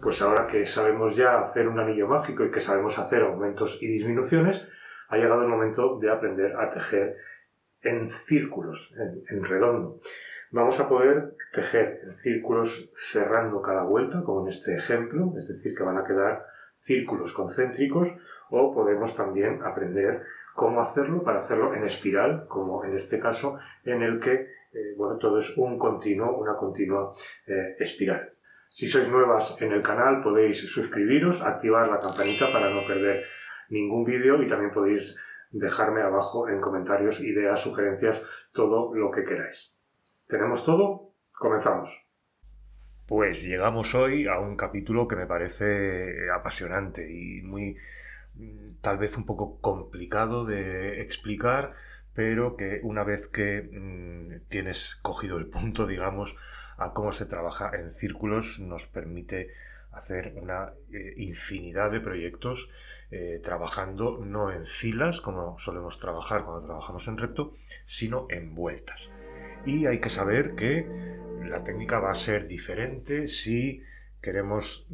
pues ahora que sabemos ya hacer un anillo mágico y que sabemos hacer aumentos y disminuciones, ha llegado el momento de aprender a tejer en círculos, en redondo. Vamos a poder tejer en círculos cerrando cada vuelta, como en este ejemplo, es decir, que van a quedar círculos concéntricos, o podemos también aprender cómo hacerlo para hacerlo en espiral, como en este caso, en el que todo es una continua espiral. Si sois nuevas en el canal, podéis suscribiros, activar la campanita para no perder ningún vídeo y también podéis dejarme abajo en comentarios ideas, sugerencias, todo lo que queráis. ¿Tenemos todo? Comenzamos. Pues llegamos hoy a un capítulo que me parece apasionante y muy, tal vez un poco complicado de explicar, pero que una vez que tienes cogido el punto, digamos, a cómo se trabaja en círculos, nos permite hacer una infinidad de proyectos trabajando no en filas, como solemos trabajar cuando trabajamos en recto, sino en vueltas. Y hay que saber que la técnica va a ser diferente si queremos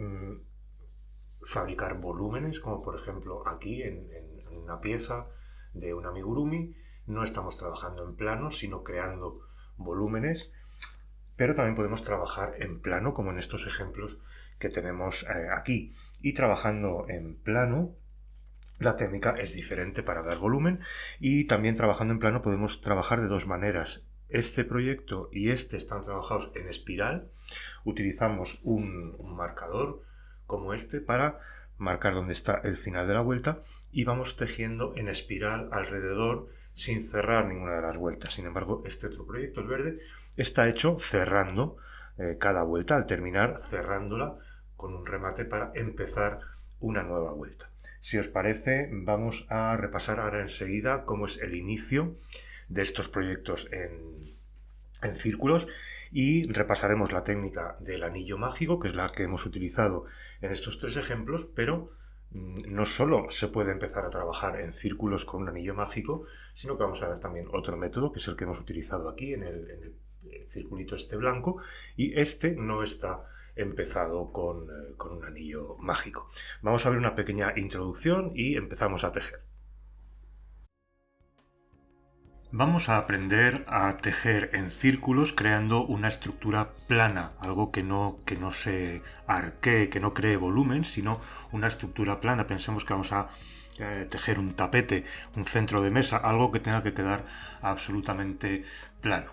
fabricar volúmenes, como por ejemplo aquí en una pieza de un amigurumi. No estamos trabajando en plano, sino creando volúmenes, pero también podemos trabajar en plano, como en estos ejemplos que tenemos aquí. Y trabajando en plano, la técnica es diferente para dar volumen, y también trabajando en plano podemos trabajar de dos maneras. Este proyecto y este están trabajados en espiral. Utilizamos un marcador como este para marcar dónde está el final de la vuelta y vamos tejiendo en espiral alrededor sin cerrar ninguna de las vueltas. Sin embargo, este otro proyecto, el verde, está hecho cerrando cada vuelta, al terminar cerrándola con un remate para empezar una nueva vuelta. Si os parece, vamos a repasar ahora enseguida cómo es el inicio de estos proyectos en círculos, y repasaremos la técnica del anillo mágico, que es la que hemos utilizado en estos tres ejemplos, pero no solo se puede empezar a trabajar en círculos con un anillo mágico, sino que vamos a ver también otro método, que es el que hemos utilizado aquí en el circulito este blanco, y este no está empezado con un anillo mágico. Vamos a ver una pequeña introducción y empezamos a tejer. Vamos a aprender a tejer en círculos creando una estructura plana, algo que no se arquee, que no cree volumen, sino una estructura plana. Pensemos que vamos a tejer un tapete, un centro de mesa, algo que tenga que quedar absolutamente plano.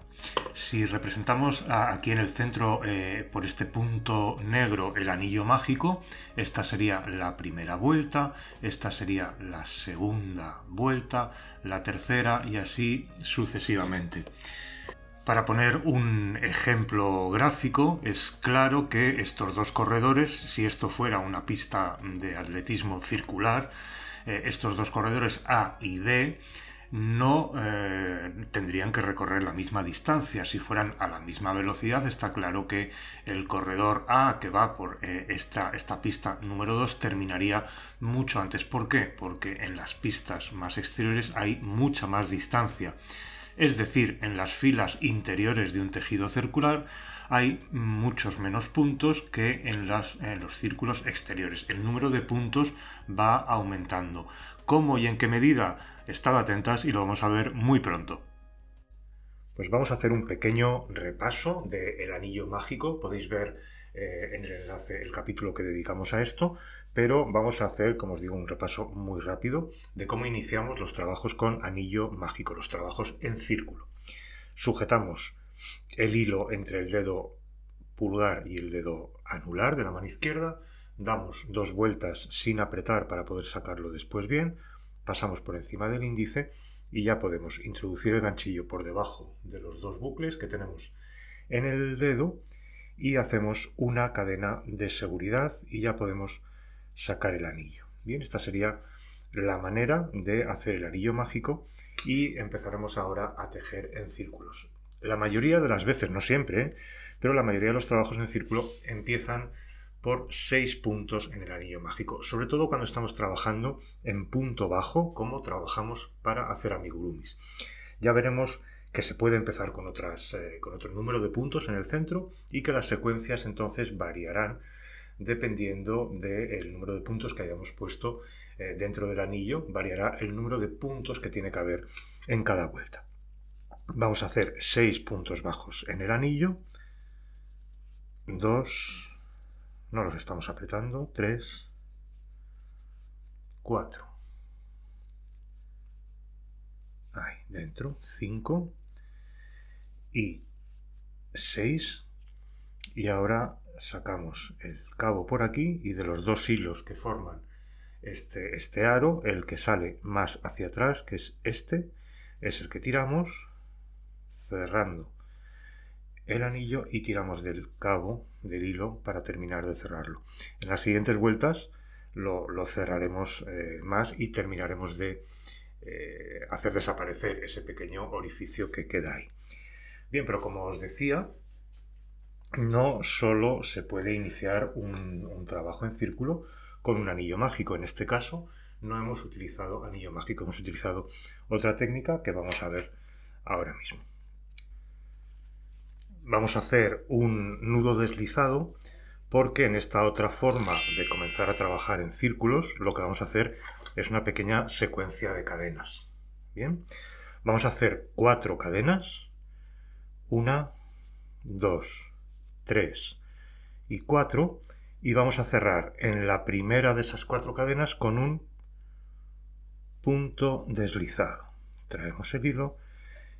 Si representamos aquí en el centro por este punto negro el anillo mágico, esta sería la primera vuelta, esta sería la segunda vuelta, la tercera y así sucesivamente. Para poner un ejemplo gráfico, es claro que estos dos corredores, si esto fuera una pista de atletismo circular, estos dos corredores A y B no tendrían que recorrer la misma distancia. Si fueran a la misma velocidad, está claro que el corredor A, que va por esta pista número 2, terminaría mucho antes. ¿Por qué? Porque en las pistas más exteriores hay mucha más distancia. Es decir, en las filas interiores de un tejido circular hay muchos menos puntos que en los círculos exteriores. El número de puntos va aumentando. ¿Cómo y en qué medida? Estad atentas y lo vamos a ver muy pronto. Pues vamos a hacer un pequeño repaso del anillo mágico. Podéis ver en el enlace el capítulo que dedicamos a esto, pero vamos a hacer, como os digo, un repaso muy rápido de cómo iniciamos los trabajos con anillo mágico, los trabajos en círculo. Sujetamos el hilo entre el dedo pulgar y el dedo anular de la mano izquierda, damos dos vueltas sin apretar para poder sacarlo después bien, pasamos por encima del índice y ya podemos introducir el ganchillo por debajo de los dos bucles que tenemos en el dedo y hacemos una cadena de seguridad y ya podemos sacar el anillo. Bien, esta sería la manera de hacer el anillo mágico y empezaremos ahora a tejer en círculos. La mayoría de las veces, no siempre, pero la mayoría de los trabajos en círculo empiezan por 6 puntos en el anillo mágico, sobre todo cuando estamos trabajando en punto bajo, como trabajamos para hacer amigurumis. Ya veremos que se puede empezar con otro número de puntos en el centro y que las secuencias entonces variarán dependiendo del número de puntos que hayamos puesto dentro del anillo. Variará el número de puntos que tiene que haber en cada vuelta. Vamos a hacer 6 puntos bajos en el anillo, 2, no los estamos apretando, 3, 4, ahí dentro, 5 y 6, y ahora sacamos el cabo por aquí y de los dos hilos que forman este aro, el que sale más hacia atrás, que es este, es el que tiramos cerrando el anillo y tiramos del cabo del hilo para terminar de cerrarlo. En las siguientes vueltas lo cerraremos más y terminaremos de hacer desaparecer ese pequeño orificio que queda ahí. Bien, pero como os decía, no solo se puede iniciar un trabajo en círculo con un anillo mágico. En este caso no hemos utilizado anillo mágico, hemos utilizado otra técnica que vamos a ver ahora mismo. Vamos a hacer un nudo deslizado porque en esta otra forma de comenzar a trabajar en círculos lo que vamos a hacer es una pequeña secuencia de cadenas. Bien, vamos a hacer 4 cadenas, 1, 2, 3 y 4, y vamos a cerrar en la primera de esas 4 cadenas con un punto deslizado. Traemos el hilo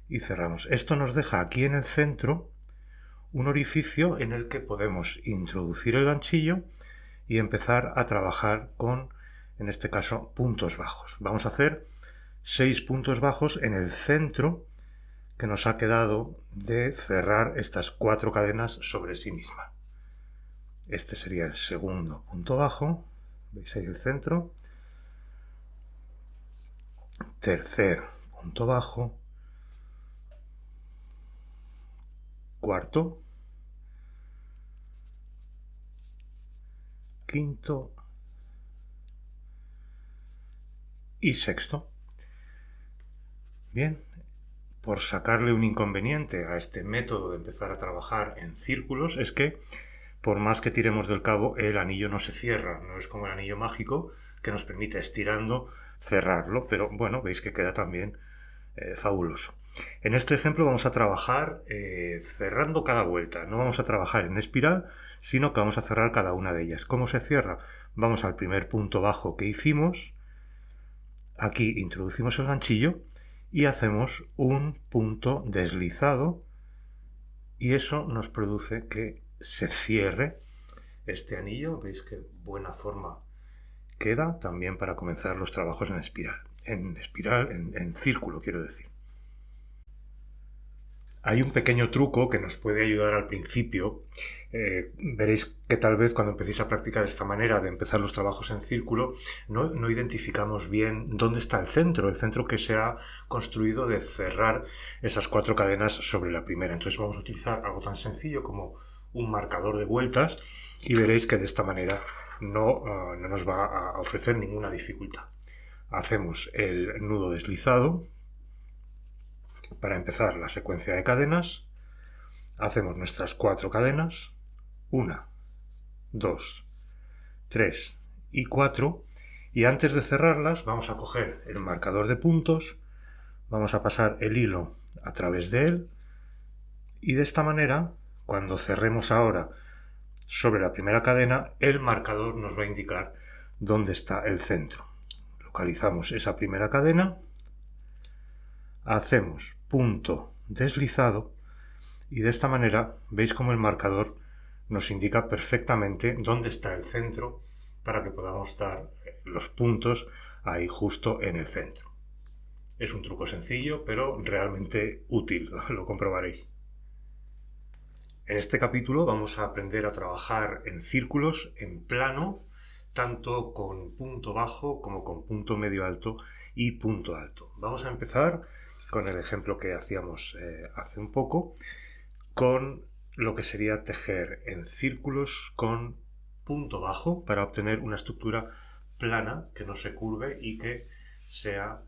y cerramos. Esto nos deja aquí en el centro un orificio en el que podemos introducir el ganchillo y empezar a trabajar con, en este caso, puntos bajos. Vamos a hacer 6 puntos bajos en el centro que nos ha quedado de cerrar estas 4 cadenas sobre sí misma. Este sería el segundo punto bajo, veis ahí el centro. Tercer punto bajo. Cuarto. Quinto y sexto. Bien, por sacarle un inconveniente a este método de empezar a trabajar en círculos es que por más que tiremos del cabo el anillo no se cierra, no es como el anillo mágico que nos permite estirando cerrarlo, pero bueno, veis que queda también fabuloso. En este ejemplo vamos a trabajar cerrando cada vuelta, no vamos a trabajar en espiral, sino que vamos a cerrar cada una de ellas. ¿Cómo se cierra? Vamos al primer punto bajo que hicimos, aquí introducimos el ganchillo y hacemos un punto deslizado y eso nos produce que se cierre este anillo. Veis qué buena forma queda también para comenzar los trabajos en espiral, en círculo quiero decir. Hay un pequeño truco que nos puede ayudar al principio. Veréis que tal vez cuando empecéis a practicar esta manera de empezar los trabajos en círculo no identificamos bien dónde está el centro que se ha construido de cerrar esas 4 cadenas sobre la primera. Entonces vamos a utilizar algo tan sencillo como un marcador de vueltas y veréis que de esta manera no nos va a ofrecer ninguna dificultad. Hacemos el nudo deslizado. Para empezar la secuencia de cadenas, hacemos nuestras 4 cadenas, 1, 2, 3 y 4, y antes de cerrarlas vamos a coger el marcador de puntos, vamos a pasar el hilo a través de él, y de esta manera, cuando cerremos ahora sobre la primera cadena, el marcador nos va a indicar dónde está el centro. Localizamos esa primera cadena, hacemos punto deslizado y de esta manera veis como el marcador nos indica perfectamente dónde está el centro para que podamos dar los puntos ahí justo en el centro. Es un truco sencillo pero realmente útil, lo comprobaréis. En este capítulo vamos a aprender a trabajar en círculos en plano, tanto con punto bajo como con punto medio alto y punto alto. Vamos a empezar con el ejemplo que hacíamos hace un poco, con lo que sería tejer en círculos con punto bajo para obtener una estructura plana que no se curve y que sea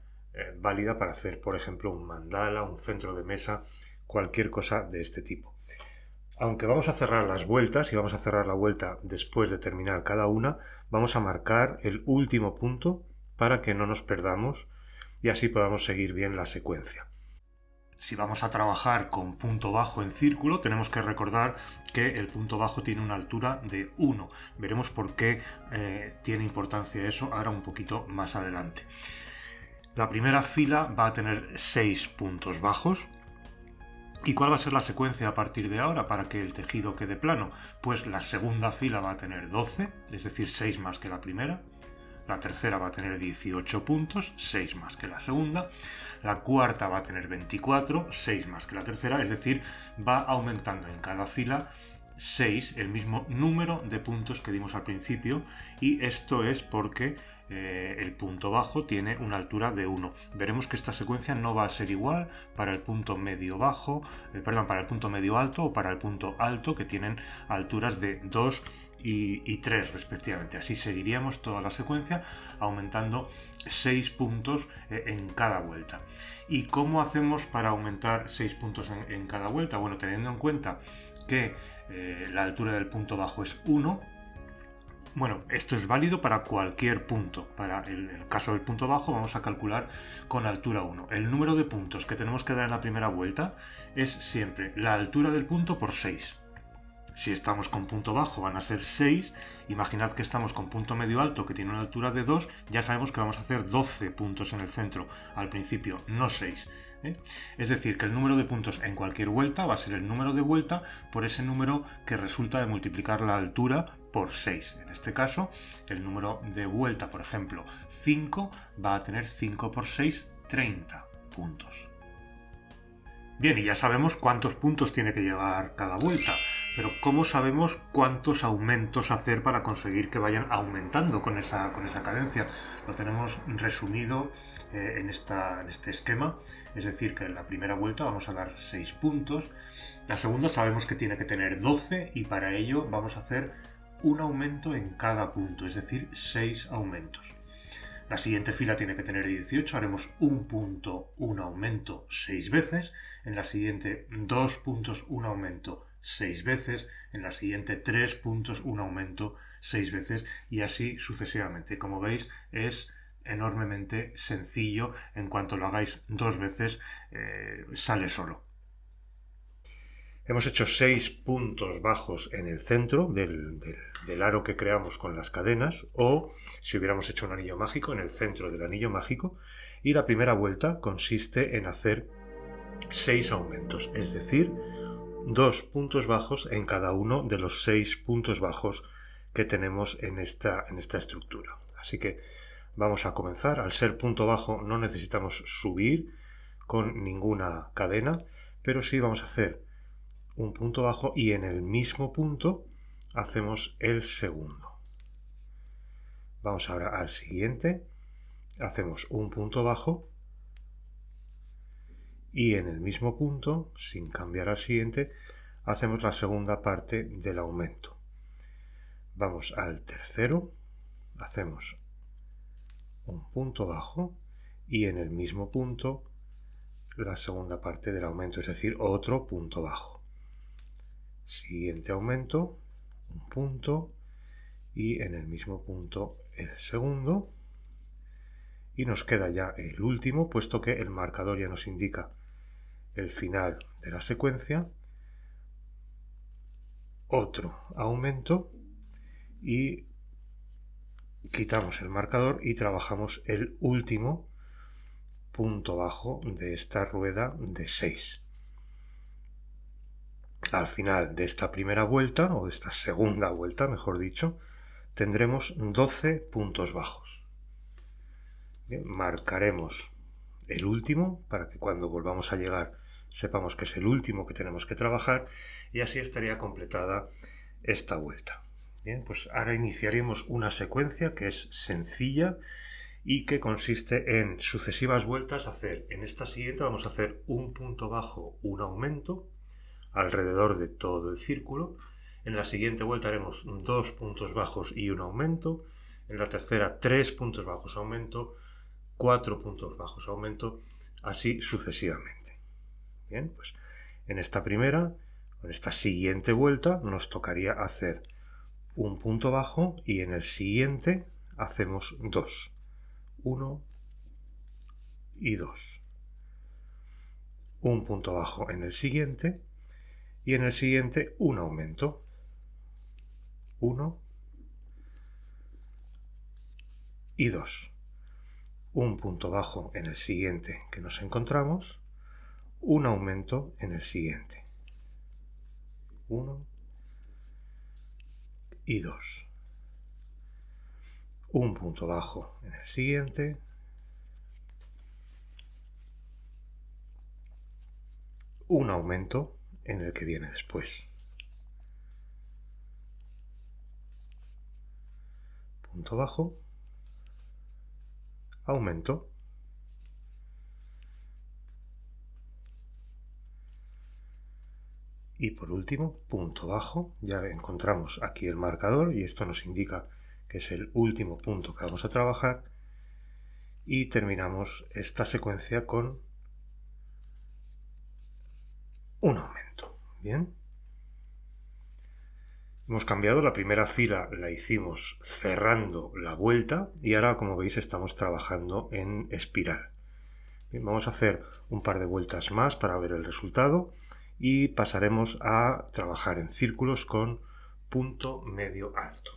válida para hacer, por ejemplo, un mandala, un centro de mesa, cualquier cosa de este tipo. Aunque vamos a cerrar las vueltas y vamos a cerrar la vuelta después de terminar cada una, vamos a marcar el último punto para que no nos perdamos y así podamos seguir bien la secuencia. Si vamos a trabajar con punto bajo en círculo, tenemos que recordar que el punto bajo tiene una altura de 1. Veremos por qué tiene importancia eso ahora un poquito más adelante. La primera fila va a tener 6 puntos bajos. ¿Y cuál va a ser la secuencia a partir de ahora para que el tejido quede plano? Pues la segunda fila va a tener 12, es decir, 6 más que la primera. La tercera va a tener 18 puntos, 6 más que la segunda. La cuarta va a tener 24, 6 más que la tercera, es decir, va aumentando en cada fila 6, el mismo número de puntos que dimos al principio, y esto es porque el punto bajo tiene una altura de 1. Veremos que esta secuencia no va a ser igual para el punto medio bajo, para el punto medio alto o para el punto alto, que tienen alturas de 2 y 3 respectivamente. Así seguiríamos toda la secuencia aumentando 6 puntos en cada vuelta. ¿Y cómo hacemos para aumentar 6 puntos en cada vuelta? Bueno, teniendo en cuenta que la altura del punto bajo es 1, bueno, esto es válido para cualquier punto. Para el caso del punto bajo vamos a calcular con altura 1. El número de puntos que tenemos que dar en la primera vuelta es siempre la altura del punto por 6. Si estamos con punto bajo van a ser 6, imaginad que estamos con punto medio alto que tiene una altura de 2, ya sabemos que vamos a hacer 12 puntos en el centro al principio, no 6. Es decir, que el número de puntos en cualquier vuelta va a ser el número de vuelta por ese número que resulta de multiplicar la altura por 6. En este caso, el número de vuelta, por ejemplo, 5, va a tener 5 por 6, 30 puntos. Bien, y ya sabemos cuántos puntos tiene que llevar cada vuelta, pero ¿cómo sabemos cuántos aumentos hacer para conseguir que vayan aumentando con esa cadencia? Lo tenemos resumido en este esquema, es decir, que en la primera vuelta vamos a dar 6 puntos, la segunda sabemos que tiene que tener 12 y para ello vamos a hacer un aumento en cada punto, es decir, 6 aumentos. La siguiente fila tiene que tener 18, haremos un punto, un aumento 6 veces. En la siguiente 2 puntos, un aumento 6 veces. En la siguiente 3 puntos, un aumento 6 veces y así sucesivamente. Como veis, es enormemente sencillo. En cuanto lo hagáis 2 veces, sale solo. Hemos hecho 6 puntos bajos en el centro del aro que creamos con las cadenas, o si hubiéramos hecho un anillo mágico, en el centro del anillo mágico, y la primera vuelta consiste en hacer 6 aumentos, es decir, 2 puntos bajos en cada uno de los 6 puntos bajos que tenemos en esta estructura. Así que vamos a comenzar. Al ser punto bajo no necesitamos subir con ninguna cadena, pero sí vamos a hacer un punto bajo y en el mismo punto hacemos el segundo. Vamos ahora al siguiente, hacemos un punto bajo y en el mismo punto, sin cambiar al siguiente, hacemos la segunda parte del aumento. Vamos al tercero, hacemos un punto bajo y en el mismo punto la segunda parte del aumento, es decir, otro punto bajo. Siguiente aumento, un punto y en el mismo punto el segundo, y nos queda ya el último, puesto que el marcador ya nos indica el final de la secuencia. Otro aumento y quitamos el marcador y trabajamos el último punto bajo de esta rueda de 6. Al final de esta primera vuelta, o de esta segunda vuelta, mejor dicho, tendremos 12 puntos bajos. Bien, marcaremos el último para que cuando volvamos a llegar sepamos que es el último que tenemos que trabajar y así estaría completada esta vuelta. Bien, pues ahora iniciaremos una secuencia que es sencilla y que consiste en sucesivas vueltas hacer. En esta siguiente vamos a hacer un punto bajo, un aumento alrededor de todo el círculo. En la siguiente vuelta haremos 2 puntos bajos y un aumento. En la tercera 3 puntos bajos, aumento, 4 puntos bajos, aumento, así sucesivamente. Bien, pues en esta primera En esta siguiente vuelta nos tocaría hacer un punto bajo y en el siguiente hacemos 2. 1 y 2. Un punto bajo en el siguiente y en el siguiente un aumento. 1 y 2. Un punto bajo en el siguiente que nos encontramos, un aumento en el siguiente. 1 y 2. Un punto bajo en el siguiente, un aumento en el que viene después. Punto bajo, aumento, y por último, punto bajo. Ya encontramos aquí el marcador y esto nos indica que es el último punto que vamos a trabajar, y terminamos esta secuencia con un aumento. Bien. Hemos cambiado, la primera fila la hicimos cerrando la vuelta y ahora, como veis, estamos trabajando en espiral. Bien, vamos a hacer un par de vueltas más para ver el resultado y pasaremos a trabajar en círculos con punto medio alto.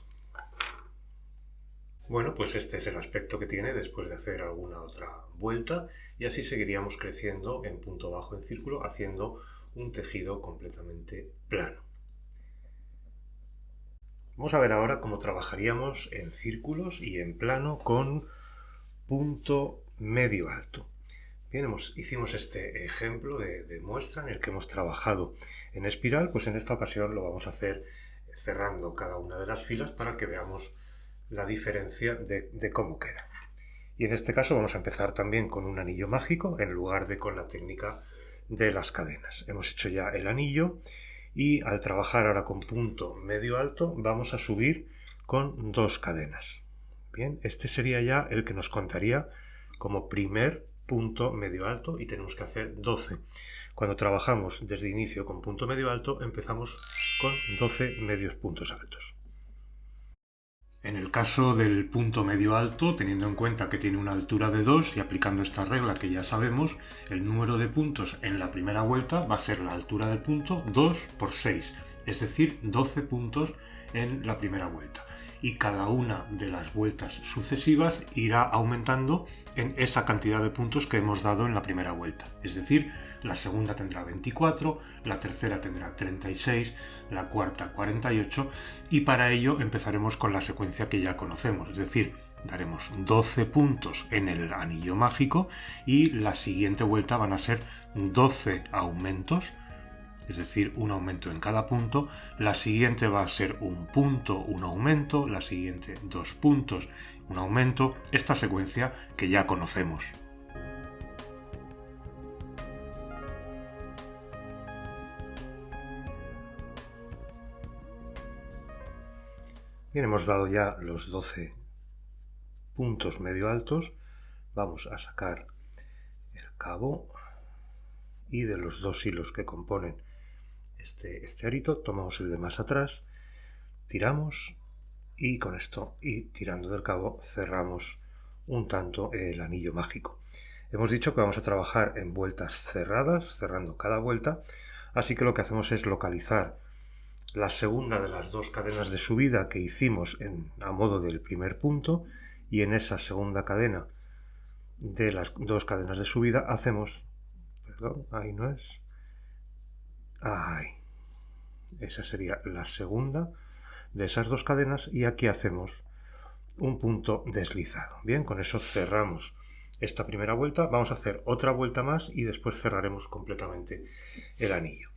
Bueno, pues este es el aspecto que tiene después de hacer alguna otra vuelta, y así seguiríamos creciendo en punto bajo en círculo, haciendo un tejido completamente plano. Vamos a ver ahora cómo trabajaríamos en círculos y en plano con punto medio alto. Bien, hicimos este ejemplo de muestra en el que hemos trabajado en espiral, pues en esta ocasión lo vamos a hacer cerrando cada una de las filas para que veamos la diferencia de cómo queda. Y en este caso vamos a empezar también con un anillo mágico en lugar de con la técnica de las cadenas. Hemos hecho ya el anillo y al trabajar ahora con punto medio alto vamos a subir con 2 cadenas. Bien, este sería ya el que nos contaría como primer punto medio alto y tenemos que hacer 12. Cuando trabajamos desde inicio con punto medio alto empezamos con 12 medios puntos altos. En el caso del punto medio alto, teniendo en cuenta que tiene una altura de 2 y aplicando esta regla que ya sabemos, el número de puntos en la primera vuelta va a ser la altura del punto 2 por 6, es decir, 12 puntos en la primera vuelta. Y cada una de las vueltas sucesivas irá aumentando en esa cantidad de puntos que hemos dado en la primera vuelta. Es decir, la segunda tendrá 24, la tercera tendrá 36, la cuarta 48, y para ello empezaremos con la secuencia que ya conocemos, es decir, daremos 12 puntos en el anillo mágico y la siguiente vuelta van a ser 12 aumentos, es decir, un aumento en cada punto. La siguiente va a ser un punto, un aumento, la siguiente 2 puntos, un aumento, esta secuencia que ya conocemos. Bien, hemos dado ya los 12 puntos medio altos, vamos a sacar el cabo y de los 2 hilos que componen este arito tomamos el de más atrás, tiramos y con esto y tirando del cabo cerramos un tanto el anillo mágico. Hemos dicho que vamos a trabajar en vueltas cerradas, cerrando cada vuelta, así que lo que hacemos es localizar la segunda de las 2 cadenas de subida que hicimos a modo del primer punto, y en esa segunda cadena de las 2 cadenas de subida hacemos, perdón, ahí no es, ahí, esa sería la segunda de esas 2 cadenas, y aquí hacemos un punto deslizado. Bien, con eso cerramos esta primera vuelta, vamos a hacer otra vuelta más y después cerraremos completamente el anillo.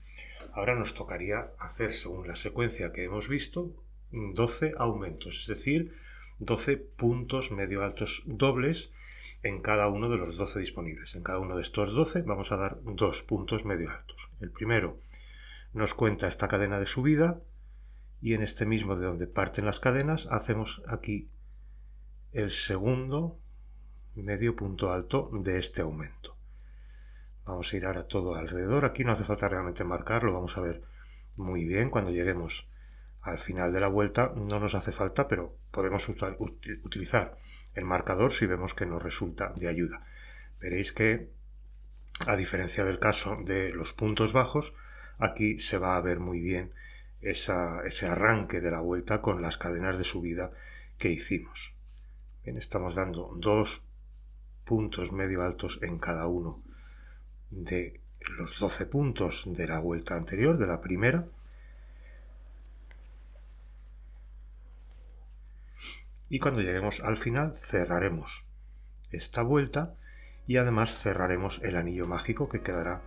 Ahora nos tocaría hacer, según la secuencia que hemos visto, 12 aumentos, es decir, 12 puntos medio altos dobles en cada uno de los 12 disponibles. En cada uno de estos 12 vamos a dar 2 puntos medio altos. El primero nos cuenta esta cadena de subida y en este mismo de donde parten las cadenas hacemos aquí el segundo medio punto alto de este aumento. Vamos a ir ahora todo alrededor. Aquí no hace falta realmente marcarlo, vamos a ver muy bien. Cuando lleguemos al final de la vuelta no nos hace falta, pero podemos utilizar el marcador si vemos que nos resulta de ayuda. Veréis que, a diferencia del caso de los puntos bajos, aquí se va a ver muy bien ese arranque de la vuelta con las cadenas de subida que hicimos. Bien, estamos dando 2 puntos medio altos en cada uno de los 12 puntos de la vuelta anterior, de la primera. Y cuando lleguemos al final cerraremos esta vuelta y además cerraremos el anillo mágico, que quedará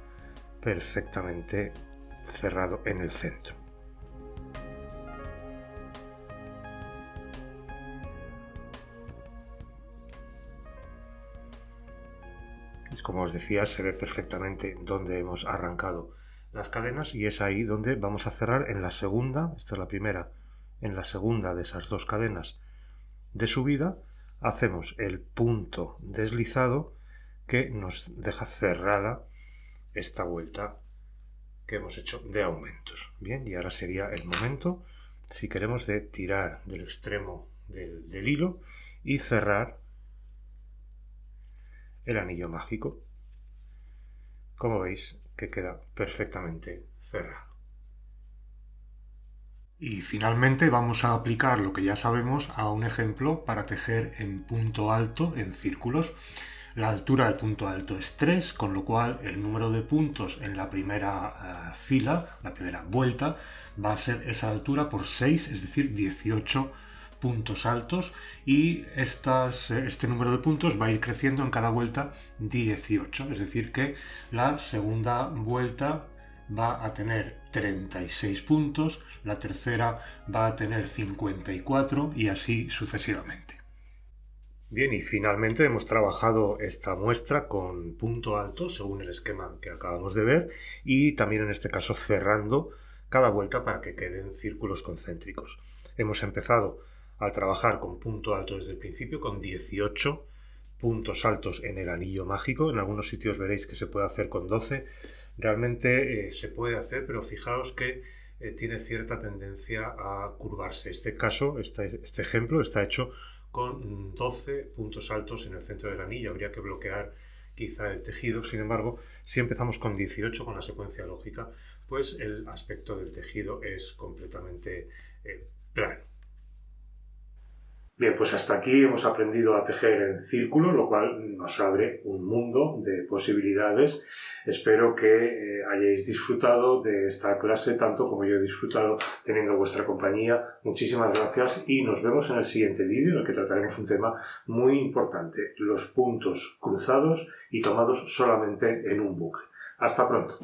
perfectamente cerrado en el centro. Como os decía, se ve perfectamente dónde hemos arrancado las cadenas y es ahí donde vamos a cerrar en la segunda, esta es la primera, en la segunda de esas 2 cadenas de subida hacemos el punto deslizado que nos deja cerrada esta vuelta que hemos hecho de aumentos. Bien, y ahora sería el momento, si queremos, de tirar del extremo del hilo y cerrar el anillo mágico. Como veis, que queda perfectamente cerrado. Y finalmente vamos a aplicar lo que ya sabemos a un ejemplo para tejer en punto alto en círculos. La altura del punto alto es 3, con lo cual el número de puntos en la primera fila, la primera vuelta, va a ser esa altura por 6, es decir, 18 puntos altos, y este número de puntos va a ir creciendo en cada vuelta 18, es decir que la segunda vuelta va a tener 36 puntos, la tercera va a tener 54 y así sucesivamente. Bien, y finalmente hemos trabajado esta muestra con punto alto según el esquema que acabamos de ver y también en este caso cerrando cada vuelta para que queden círculos concéntricos. Hemos empezado a trabajar con punto alto desde el principio con 18 puntos altos en el anillo mágico. En algunos sitios veréis que se puede hacer con 12. Realmente se puede hacer, pero fijaos que tiene cierta tendencia a curvarse. Este ejemplo está hecho con 12 puntos altos en el centro del anillo. Habría que bloquear quizá el tejido. Sin embargo, si empezamos con 18 con la secuencia lógica, pues el aspecto del tejido es completamente plano. Bien, pues hasta aquí hemos aprendido a tejer en círculo, lo cual nos abre un mundo de posibilidades. Espero que hayáis disfrutado de esta clase tanto como yo he disfrutado teniendo vuestra compañía. Muchísimas gracias y nos vemos en el siguiente vídeo en el que trataremos un tema muy importante, los puntos cruzados y tomados solamente en un bucle. Hasta pronto.